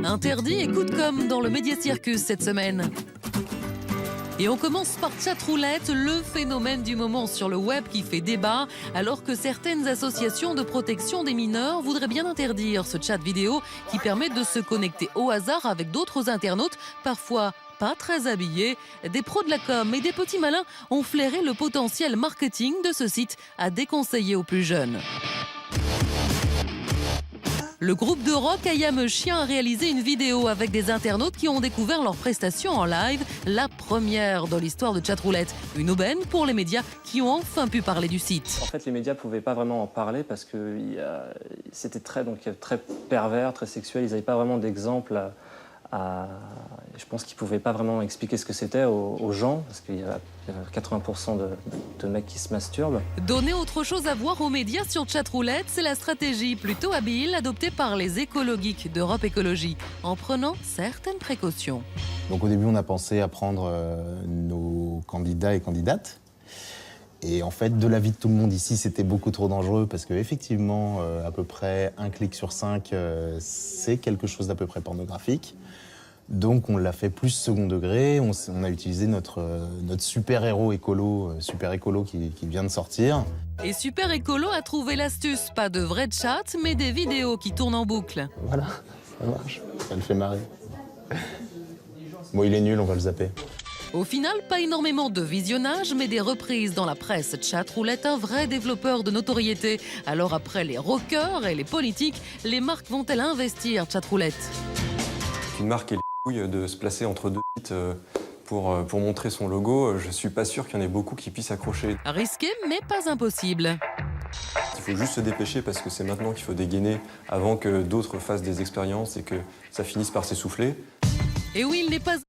Interdit, écoute comme dans le Média Circus cette semaine. Et on commence par Chatroulette, le phénomène du moment sur le web qui fait débat, alors que certaines associations de protection des mineurs voudraient bien interdire ce chat vidéo qui permet de se connecter au hasard avec d'autres internautes, parfois pas très habillés. Des pros de la com et des petits malins ont flairé le potentiel marketing de ce site à déconseiller aux plus jeunes. Le groupe de rock I Am a Chien a réalisé une vidéo avec des internautes qui ont découvert leurs prestations en live, la première dans l'histoire de Chatroulette. Une aubaine pour les médias qui ont enfin pu parler du site. En fait, les médias ne pouvaient pas vraiment en parler parce que c'était très pervers, très sexuel. Ils n'avaient pas vraiment d'exemple je pense qu'ils ne pouvaient pas vraiment expliquer ce que c'était aux gens, parce qu'il y a 80% de mecs qui se masturbent. Donner autre chose à voir aux médias sur Chatroulette, c'est la stratégie plutôt habile adoptée par les écologiques d'Europe Écologie, en prenant certaines précautions. Donc au début, on a pensé à prendre nos candidats et candidates. Et en fait, de l'avis de tout le monde ici, c'était beaucoup trop dangereux parce qu'effectivement, à peu près 1 clic sur 5, c'est quelque chose d'à peu près pornographique. Donc on l'a fait plus second degré, on a utilisé notre super-héros écolo, Super Écolo qui vient de sortir. Et Super Écolo a trouvé l'astuce, pas de vrai chat, mais des vidéos qui tournent en boucle. Voilà, ça marche, ça le fait marrer. Bon, il est nul, on va le zapper. Au final, pas énormément de visionnage, mais des reprises dans la presse. Chatroulette, un vrai développeur de notoriété. Alors après les rockers et les politiques, les marques vont-elles investir Chatroulette? Une marque est les couilles de se placer entre deux sites pour montrer son logo. Je suis pas sûr qu'il y en ait beaucoup qui puissent accrocher. Risqué, mais pas impossible. Il faut juste se dépêcher parce que c'est maintenant qu'il faut dégainer avant que d'autres fassent des expériences et que ça finisse par s'essouffler. Et oui, il n'est pas